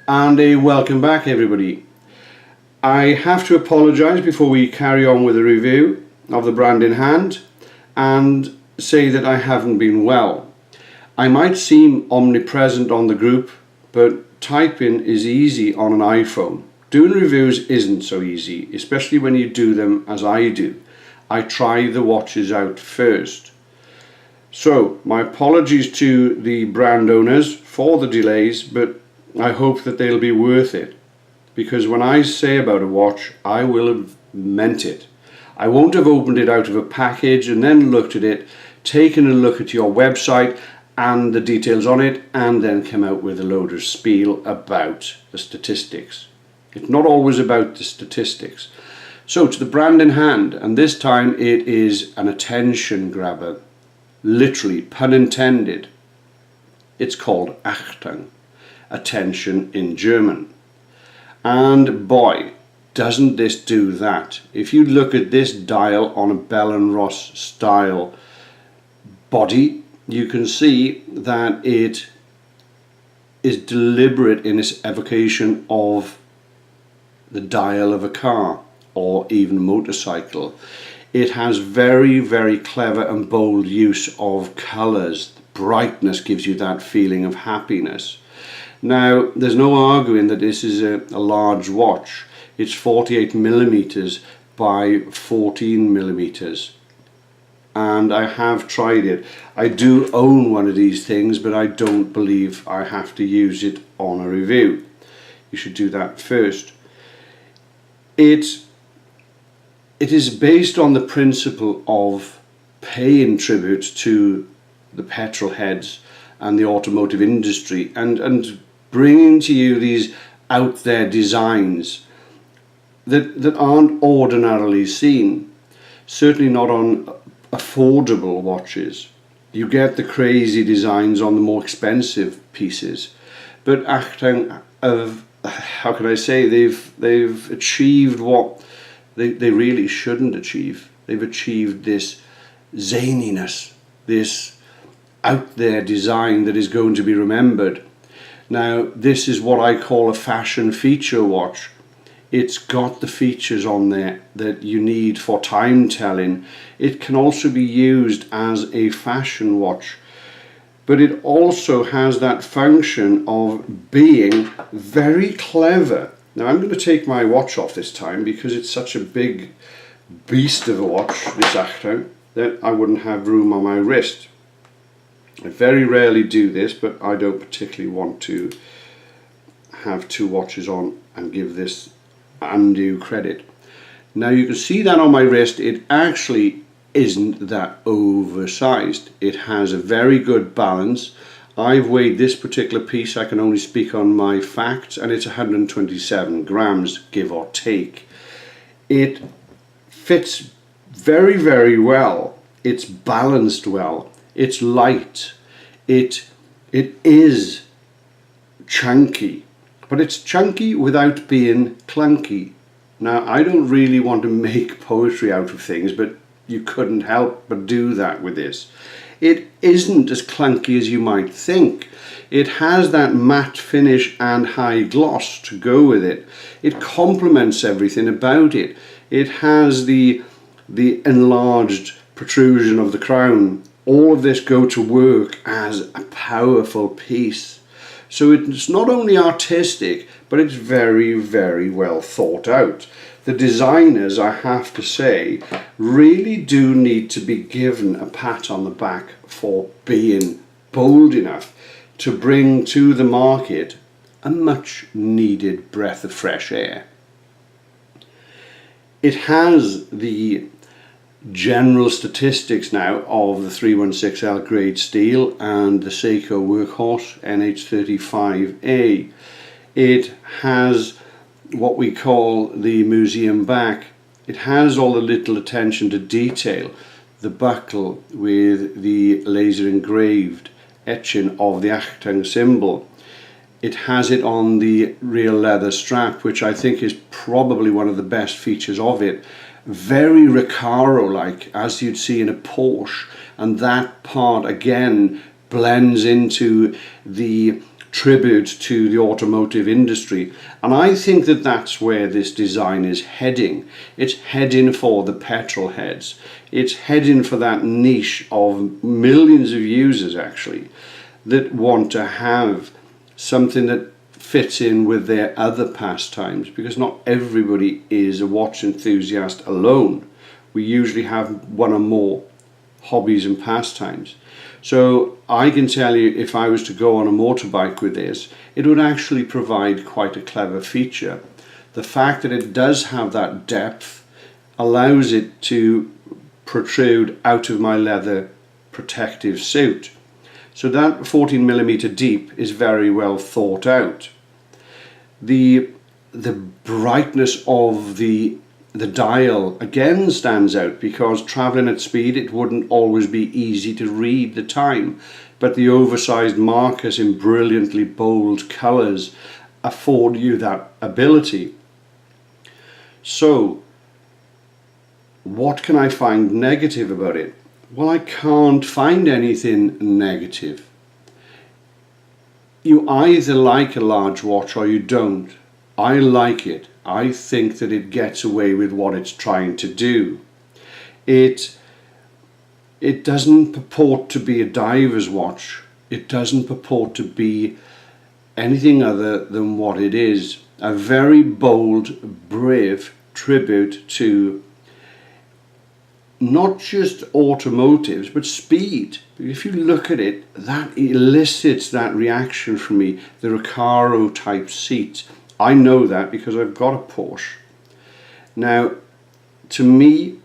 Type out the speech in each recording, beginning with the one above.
And a welcome back, everybody. I have to apologise before we carry on with the review of the brand in hand and say that I haven't been well. I might seem omnipresent on the group, but typing is easy on an iPhone. Doing reviews isn't so easy, especially when you do them as I do. I try the watches out first. So my apologies to the brand owners for the delays, but I hope that they'll be worth it, because when I say about a watch, I will have meant it. I won't have opened it out of a package and then looked at it, taken a look at your website and the details on it, and then come out with a load of spiel about the statistics. It's not always about the statistics. So to the brand in hand, and this time it is an attention grabber. Literally, pun intended. It's called Achtung, attention in German. And boy, doesn't this do that. If you look at this dial on a Bell & Ross style body, you can see that it is deliberate in its evocation of the dial of a car or even a motorcycle. It has very, very clever and bold use of colours. Brightness gives you that feeling of happiness. Now, there's no arguing that this is a large watch. It's 48mm by 14mm. And I have tried it. I do own one of these things, but I don't believe I have to use it on a review. You should do that first. It is based on the principle of paying tribute to the petrolheads and the automotive industry and bringing to you these out there designs that aren't ordinarily seen. Certainly not on affordable watches. You get the crazy designs on the more expensive pieces, but Achtung of, how can I say, they've achieved what they really shouldn't achieve. They've achieved this zaniness, this out there design that is going to be remembered. Now, this is what I call a fashion feature watch. It's got the features on there that you need for time telling. It can also be used as a fashion watch, but it also has that function of being very clever. Now, I'm going to take my watch off this time because it's such a big beast of a watch, this Achtung, that I wouldn't have room on my wrist. I very rarely do this, but I don't particularly want to have two watches on and give this undue credit. Now, you can see that on my wrist, it actually isn't that oversized. It has a very good balance. I've weighed this particular piece, I can only speak on my facts, and it's 127 grams, give or take. It fits very, very well. It's balanced well. It's light. It is chunky, but it's chunky without being clunky. Now, I don't really want to make poetry out of things, but you couldn't help but do that with this. It isn't as clunky as you might think. It has that matte finish and high gloss to go with it. It complements everything about it. It has the enlarged protrusion of the crown. All of this go to work as a powerful piece. So it's not only artistic, but it's very, very well thought out. The designers, I have to say, really do need to be given a pat on the back for being bold enough to bring to the market a much needed breath of fresh air. It has the general statistics now of the 316L grade steel and the Seiko Workhorse NH35A. It has what we call the museum back. It has all the little attention to detail, the buckle with the laser engraved etching of the Achtung symbol. It has it on the real leather strap, which I think is probably one of the best features of it. Very Recaro-like, as you'd see in a Porsche, and that part again blends into the tribute to the automotive industry. And I think that that's where this design is heading. It's heading for the petrol heads. It's heading for that niche of millions of users actually that want to have something that fits in with their other pastimes, because not everybody is a watch enthusiast alone. We usually have one or more hobbies and pastimes. So I can tell you, if I was to go on a motorbike with this, it would actually provide quite a clever feature. The fact that it does have that depth allows it to protrude out of my leather protective suit. So that 14mm deep is very well thought out. The brightness of the dial again stands out, because travelling at speed it wouldn't always be easy to read the time, but the oversized markers in brilliantly bold colours afford you that ability. So what can I find negative about it? Well, I can't find anything negative. You either like a large watch or you don't. I like it. I think that it gets away with what it's trying to do. It doesn't purport to be a diver's watch. It doesn't purport to be anything other than what it is. A very bold, brave tribute to not just automotives, but speed. If you look at it, that elicits that reaction from me, the Recaro type seat. I know that because I've got a Porsche. Now, to me,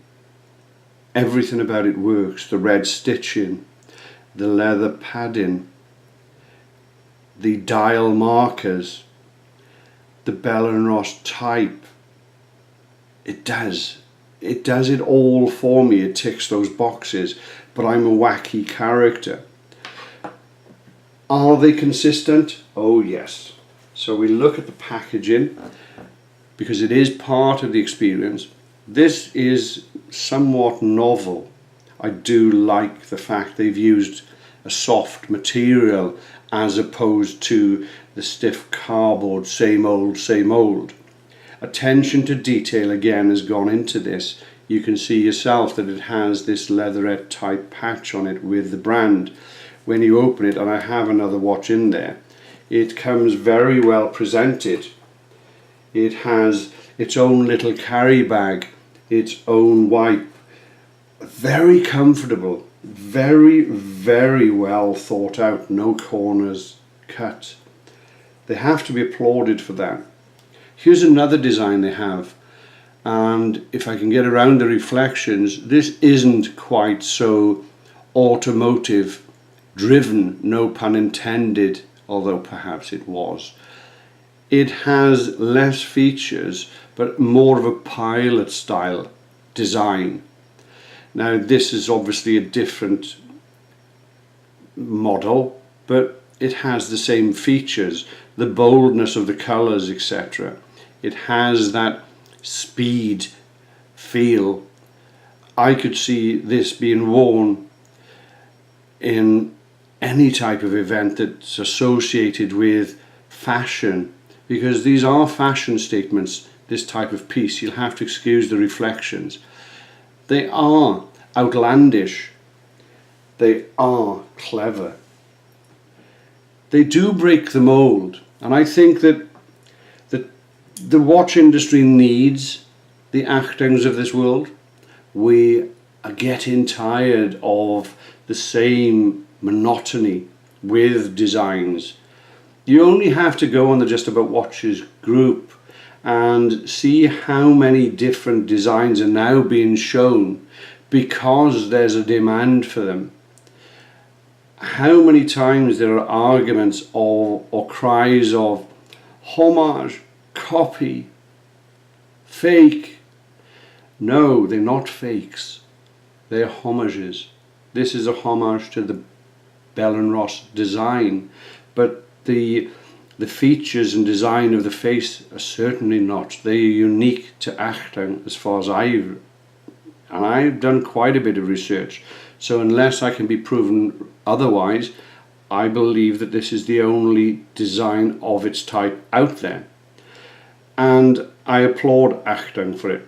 everything about it works. The red stitching, the leather padding, the dial markers, the Bell & Ross type. It does it all for me. It ticks those boxes, but I'm a wacky character. Are they consistent? Oh yes. So we look at the packaging, because it is part of the experience. This is somewhat novel. I do like the fact they've used a soft material as opposed to the stiff cardboard, same old, same old. Attention to detail again has gone into this. You can see yourself that it has this leatherette type patch on it with the brand. When you open it, and I have another watch in there, it comes very well presented. It has its own little carry bag, its own wipe. Very comfortable, very, very well thought out, no corners cut. They have to be applauded for that. Here's another design they have, and if I can get around the reflections, this isn't quite so automotive driven, no pun intended, although perhaps it was. It has less features, but more of a pilot style design. Now this is obviously a different model, but it has the same features, the boldness of the colours, etc. It has that speed feel. I could see this being worn in any type of event that's associated with fashion, because these are fashion statements, this type of piece. You'll have to excuse the reflections. They are outlandish. They are clever. They do break the mold, and I think that the watch industry needs the Achtungs of this world. We are getting tired of the same monotony with designs. You only have to go on the Just About Watches group and see how many different designs are now being shown because there's a demand for them. How many times there are arguments or cries of homage, copy, fake. No, they're not fakes. They're homages. This is a homage to the Bell & Ross design, but the features and design of the face are certainly not. They are unique to Achtung as far as I've done quite a bit of research. So unless I can be proven otherwise, I believe that this is the only design of its type out there, and I applaud Achtung for it.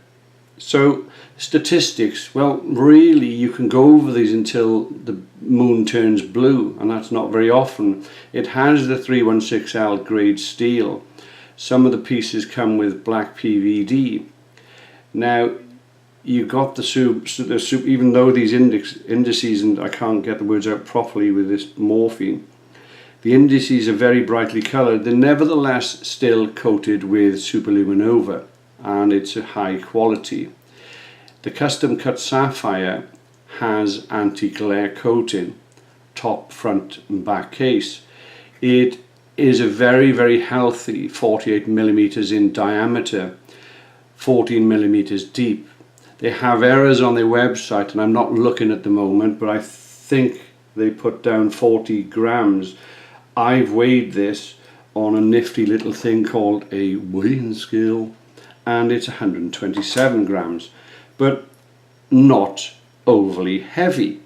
So statistics, well, really you can go over these until the moon turns blue, and that's not very often. It has the 316L grade steel. Some of the pieces come with black PVD. Now you got the soup, even though these indices, and I can't get the words out properly with this morphine, the indices are very brightly coloured. They're nevertheless still coated with superluminova, and it's a high quality. The custom cut sapphire has anti-glare coating, top, front and back case. It is a very healthy 48 millimeters in diameter, 14 millimeters deep. They have errors on their website, and I'm not looking at the moment, but I think they put down 40 grams. I've weighed this on a nifty little thing called a weighing scale, and it's 127 grams, but not overly heavy.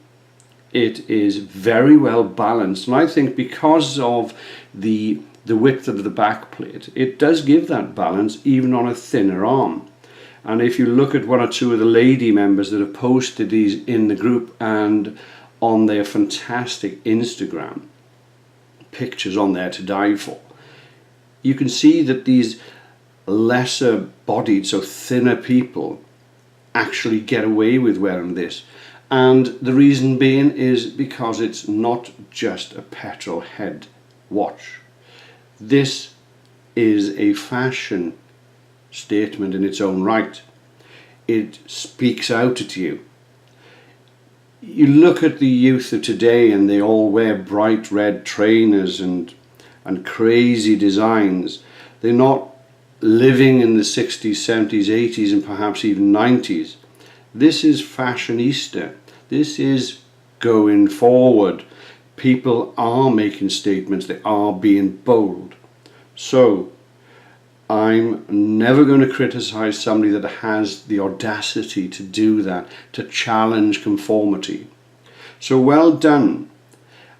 It is very well balanced, and I think because of the width of the back plate, it does give that balance even on a thinner arm. And if you look at one or two of the lady members that have posted these in the group and on their fantastic Instagram, pictures on there to die for, you can see that these lesser bodied, so thinner people actually get away with wearing this. And the reason being is because it's not just a petrol head watch. This is a fashion statement in its own right. It speaks out at you. You look at the youth of today and they all wear bright red trainers and crazy designs. They're not living in the 60s, 70s, 80s and perhaps even 90s. This is fashionista. This is going forward. People are making statements. They are being bold. So I'm never going to criticize somebody that has the audacity to do that, to challenge conformity. So well done.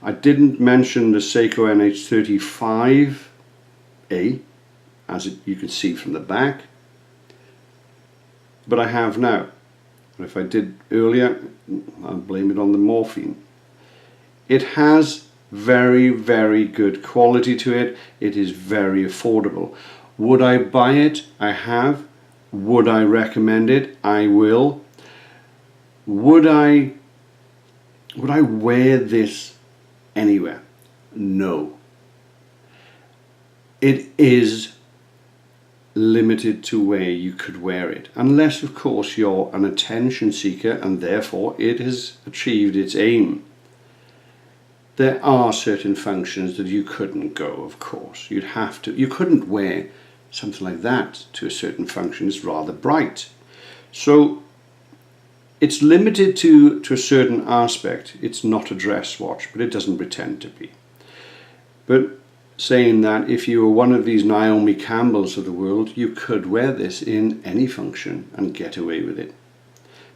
I didn't mention the Seiko NH35A, as you can see from the back, but I have now. And if I did earlier, I'll blame it on the morphine. It has very good quality to it. It is very affordable. Would I buy it? I have. Would I recommend it? I will. Would I wear this anywhere? No. It is limited to where you could wear it, unless of course you're an attention seeker and therefore it has achieved its aim. There are certain functions that you couldn't go, of course. You couldn't wear something like that to a certain function. It's rather bright. So it's limited to a certain aspect. It's not a dress watch, but it doesn't pretend to be. But saying that, if you were one of these Naomi Campbells of the world, you could wear this in any function and get away with it.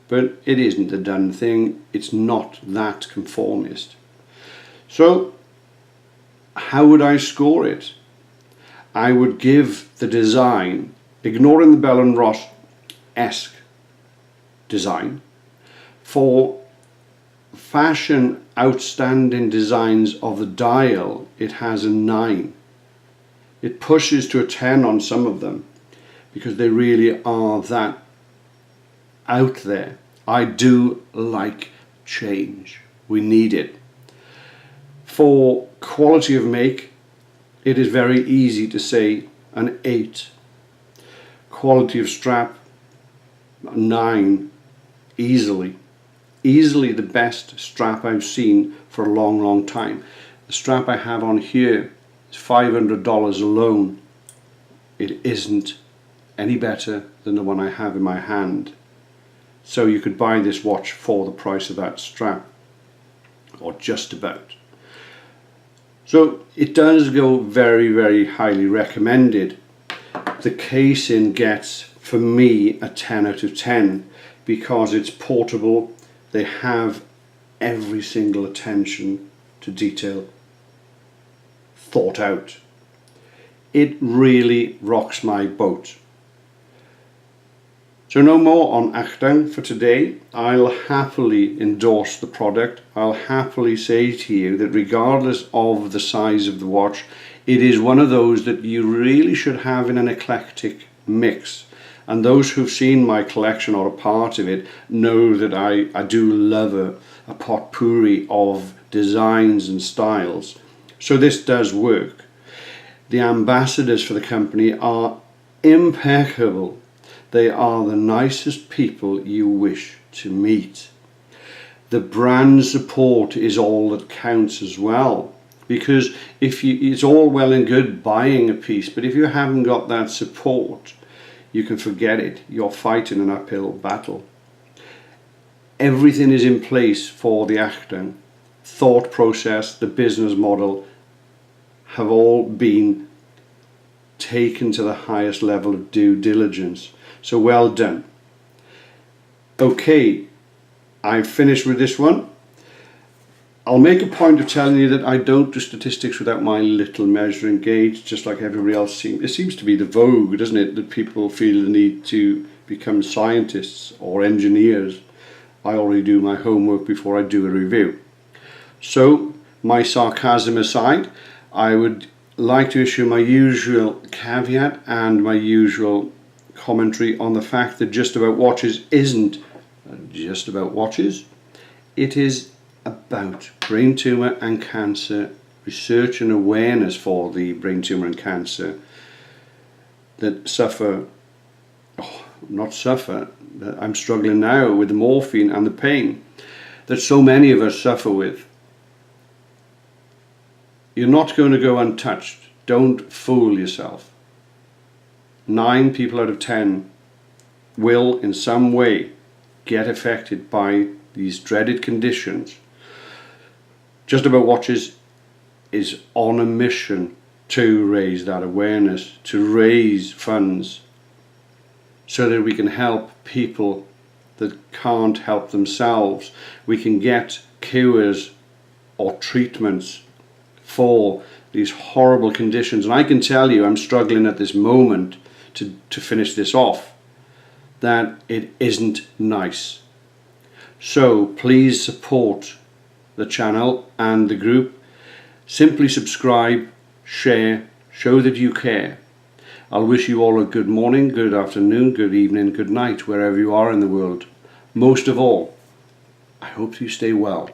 But it isn't a done thing. It's not that conformist. So how would I score it? I would give the design, ignoring the Bell & Ross-esque design, for fashion outstanding designs of the dial, it has a 9. It pushes to a 10 on some of them because they really are that out there. I do like change. We need it. For quality of make, it is very easy to say an 8. Quality of strap, 9, easily. Easily the best strap I've seen for a long time. The strap I have on here is $500 alone. It isn't any better than the one I have in my hand. So you could buy this watch for the price of that strap, or just about. So it does go very highly recommended. The casing gets, for me, a 10 out of 10 because it's portable. They have every single attention to detail thought out. It really rocks my boat. So no more on Achtung for today. I'll happily endorse the product. I'll happily say to you that regardless of the size of the watch, it is one of those that you really should have in an eclectic mix. And those who've seen my collection or a part of it know that I do love a potpourri of designs and styles. So this does work. The ambassadors for the company are impeccable. They are the nicest people you wish to meet. The brand support is all that counts as well, because it's all well and good buying a piece, but if you haven't got that support, you can forget it. You're fighting an uphill battle. Everything is in place for the Achtung. Thought process, the business model have all been taken to the highest level of due diligence. So well done. Okay, I've finished with this one. I'll make a point of telling you that I don't do statistics without my little measuring gauge, just like everybody else It seems to be the vogue, doesn't it, that people feel the need to become scientists or engineers. I already do my homework before I do a review. So, my sarcasm aside, I would like to issue my usual caveat and my usual commentary on the fact that Just About Watches isn't just about watches. It is about brain tumour and cancer, research and awareness for the brain tumour and cancer that I'm struggling now with the morphine and the pain that so many of us suffer with. You're not going to go untouched. Don't fool yourself. 9 people out of 10 will in some way get affected by these dreaded conditions. Just About Watches is on a mission to raise that awareness, to raise funds so that we can help people that can't help themselves. We can get cures or treatments for these horrible conditions. And I can tell you, I'm struggling at this moment to finish this off, that it isn't nice. So please support the channel and the group. Simply subscribe, share, show that you care. I'll wish you all a good morning, good afternoon, good evening, good night, wherever you are in the world. Most of all, I hope you stay well.